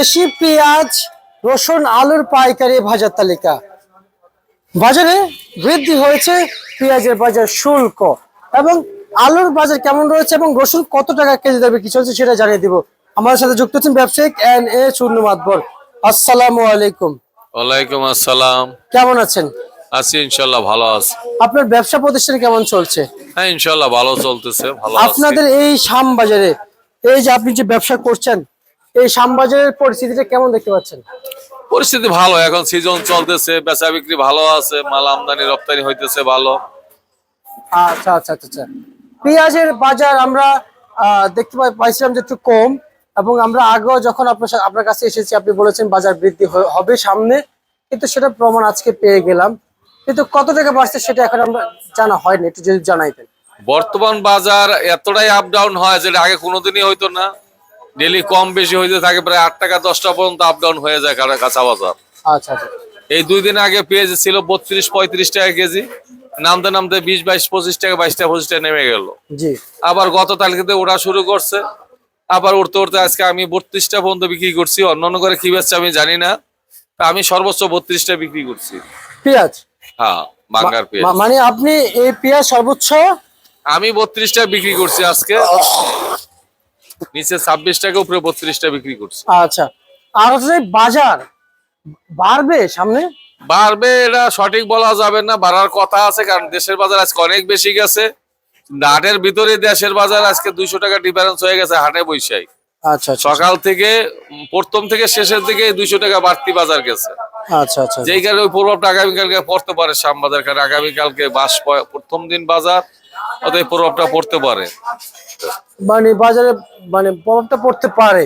দেশি পেঁয়াজ, রসুন, আলুর পাইকারি বাজার তালিকা। বাজারে বৃদ্ধি হয়েছে পেঁয়াজের বাজার শুল্ক এবং আলুর বাজার কেমন রয়েছে এবং রসুন কত টাকা কেজি দরে কি চলছে সেটা জানিয়ে দিব। আমাদের সাথে যুক্ত হচ্ছেন ব্যবসায়িক এন.এ. চূর্ণ মাতবর। আসসালামু আলাইকুম। ওয়ালাইকুম আসসালাম। কেমন আছেন? আছি ইনশাল্লাহ, ভালো আছি। আপনার ব্যবসা প্রতিষ্ঠান কেমন চলছে? হ্যাঁ ইনশাল্লাহ ভালো চলতেছে, ভালো আছি। আপনাদের এই শ্যামবাজারে এই যে আপনি যে ব্যবসা করছেন, এই শ্যামবাজারের পরিস্থিতিটা কেমন দেখতে পাচ্ছেন? পরিস্থিতি ভালো, এখন সিজন চলতেছে, বেচা বিক্রি ভালো আছে, মাল আমদানি রপ্তানি হইতেছে ভালো। আচ্ছা আচ্ছা আচ্ছা আচ্ছা। পেঁয়াজের বাজার আমরা দেখতে পাইছিলাম যে একটু কম, এবং আমরা আগেও যখন আপনার কাছে এসেছি আপনি বলেছেন বাজার বৃদ্ধি হবে সামনে, কিন্তু সেটা প্রমাণ আজকে পেয়ে গেলাম। কিন্তু কত টাকা বাড়ছে সেটা এখন আমরা জানা হয়নি, একটু যদি জানাইতেন। বর্তমান বাজার এতটাই আপ ডাউন হয় যেটা আগে কোনোদিনই হইতো না। ডেলি কম বেশি হইতে থাকে, প্রায় 8 টাকা 10 টাকা পর্যন্ত আপ ডাউন হয়ে যায় কাঁচা বাজার। আচ্ছা আচ্ছা। এই 2 দিন আগে পেঁয়াজ ছিল 32-35 টাকা কেজি, নামতে নামতে 20-22-25 টাকা 22 টাকা 25 টাকা নেমে গেল। জি। আবার গত তালিকাতে ওঠা শুরু করছে, আবার উঠতে উঠতে আজকে আমি 32 টা পর্যন্ত বিক্রি করছি। অন্যান্য করে কি বেচছে আমি জানি না, আমি সর্বোচ্চ 32 টা বিক্রি করছি পেঁয়াজ। হ্যাঁ, বাংলার পেঁয়াজ। মানে আপনি এই পেঁয়াজ সর্বোচ্চ? আমি 32 টা বিক্রি করছি আজকে, নিচে 26 টাকা, উপরে 32 টা বিক্রি করছি। আচ্ছা। আর হচ্ছে বাজার বাড়বে সামনে? বাড়বে এটা সঠিক বলা যাবে না, বাড়ার কথা আছে, কারণ দেশের বাজার আজকে অনেক বেশি গেছে। হাটের ভিতরে দেশের বাজার আজকে 200 টাকা ডিফারেন্স হয়ে গেছে হাটে বৈশাই। আচ্ছা আচ্ছা। সকাল থেকে প্রথম থেকে শেষের দিকে 200 টাকা বাড়তি বাজার গেছে। আচ্ছা আচ্ছা। যেই কারণে ওই প্রভাবটা আগামীকালকে পড়তে পারে শ্যামবাজার, কারণ আগামীকালকে প্রথম দিন বাজার, অতএব প্রভাবটা পড়তে পারে। মানে বাজারে মানে প্রভাবটা পড়তে পারে।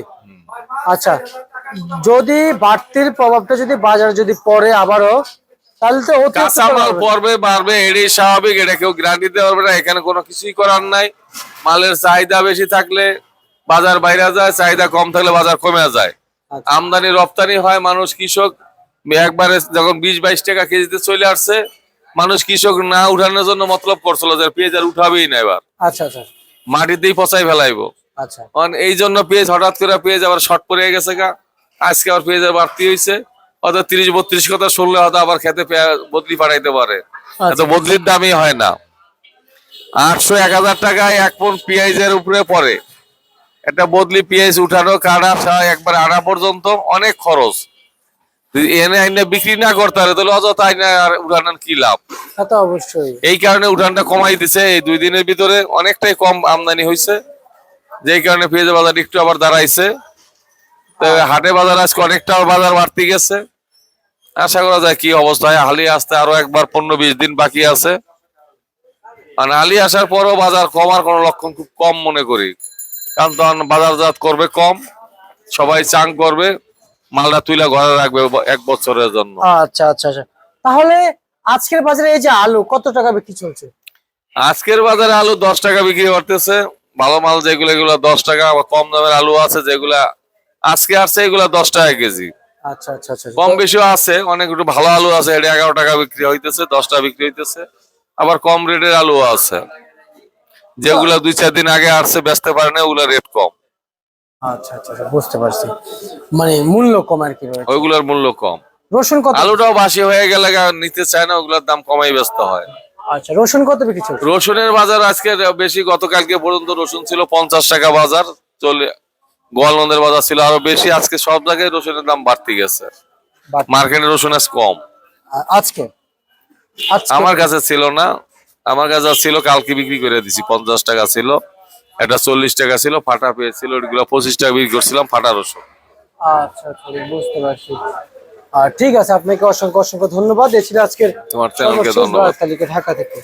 আচ্ছা, যদি বাড়তির প্রভাবটা যদি বাজারে যদি পড়ে আবারও, তাহলে তো কাঁচামাল পড়বে বাড়বে, এটাই স্বাভাবিক, এটা কেউ গ্যারান্টি দিতে পারবে না। এখানে কোনো কিছুই করার নাই। মালের চাহিদা বেশি থাকলে বাজার বাইরে যায়, চাহিদা কম থাকলে বাজার কমে যায়। আমদানি রপ্তানি হয়, মানুষ কৃষক একবারে যখন 20-22 টাকা কেজিতে চলে আসছে, মানুষ কৃষক না উঠানোর জন্য মতলব করছিল যে পেঁয়াজ আর উঠাবেই না, এবার আচ্ছা আচ্ছা মাটিতেই পচাই ফেলাইবো। আচ্ছা। এই জন্য পেঁয়াজ হঠাৎ করে পেঁয়াজ আবার শর্ট পড়ে গেছে গা, আজকে আবার পেঁয়াজের বাড়তি হয়েছে। হয়তো 30-32 কথা শুনলে হয়তো আবার খেতে বদলি পাঠাইতে পারে, এত বদলির দামই হয় না। 800-1000 টাকায় 1 পণ পেঁয়াজের উপরে পড়ে। একটা বদলি পেঁয়াজ উঠানো, কাটা, একবার আনা পর্যন্ত অনেক খরচ। এনে আইনে বিক্রি না করতে পারে তাহলে অযথা আইনে আর উঠানোর কি লাভ? অবশ্যই। এই কারণে উঠানটা কমাই দিছে। এই 2 দিনের ভিতরে অনেকটাই কম আমদানি হয়েছে, যেই কারণে পেঁয়াজের বাজার একটু আবার দাঁড়াইছে। হাটে বাজার আজকে অনেকটা বাজার বাড়তি গেছে। আশা করা যায় কি অবস্থা হয়, হালি আসতে আরো একবার 15-20 দিন বাকি আছে। আর হালি আসার পরও বাজার কমার কোনো লক্ষণ খুব কম মনে করি, কারণ তখন বাজারজাত করবে কম, সবাই চাং করবে, মালটা তুইলা ঘরে রাখবে 1 বছরের জন্য। আচ্ছা আচ্ছা আচ্ছা। তাহলে আজকের বাজারে এই যে আলু কত টাকা বিক্রি চলছে? আজকের বাজারে আলু 10 টাকা বিক্রি করতেছে। ভালো মাল যেগুলো এগুলো 10 টাকা, আবার কম দামের আলু আছে যেগুলা আজকে আসছে এগুলা 10 টাকা কেজি। আচ্ছা আচ্ছা আচ্ছা। কম বেশিও আছে, অনেক একটু ভালো আলু আছে, এটা 11 টাকা বিক্রি হইতেছে, 10 টাকা বিক্রি হইতেছে। আবার কম রেটের আলু আছে যেগুলা 2-4 দিন আগে আসছে, বেচতে পারে না, ওগুলা রেট কম। আচ্ছা আচ্ছা বুঝতে পারছি, মানে মূল্য কম আর কি রয়েছে, ওইগুলোর মূল্য কম। রসুন কত? আলুটাও বাসি হয়ে গেলে নিতে চায় না, ওগুলোর দাম কমাই বেচতে হয়। আচ্ছা, রসুন কত বিক্রি চলছে? রসুনের বাজার আজকে বেশি, গতকালকে পর্যন্ত রসুন ছিল 50 টাকা বাজার চলে, গোয়ালন্দের বাজার ছিল আরো বেশি। আজকে সব জায়গায় রসুনের দাম বাড়তি গেছে, মার্কেটে রসুন আজ কম। আজকে আমার কাছে ছিল না, আমার কাছে ছিল কালকে বিক্রি করে দিছি। 50 টাকা ছিল, এটা 40 টাকা ছিল, ফাটা পেয়েছিল, ওইগুলো 25 টাকা বিক্রি করছিলাম, ফাটা রসুন। আচ্ছা আচ্ছা বুঝতে পারছি। ঠিক আছে, আপনাকে অসংখ্য অসংখ্য ধন্যবাদ। এ ছিল আজকের তোমার চ্যানেলকে ধন্যবাদ। ঢাকা থেকে।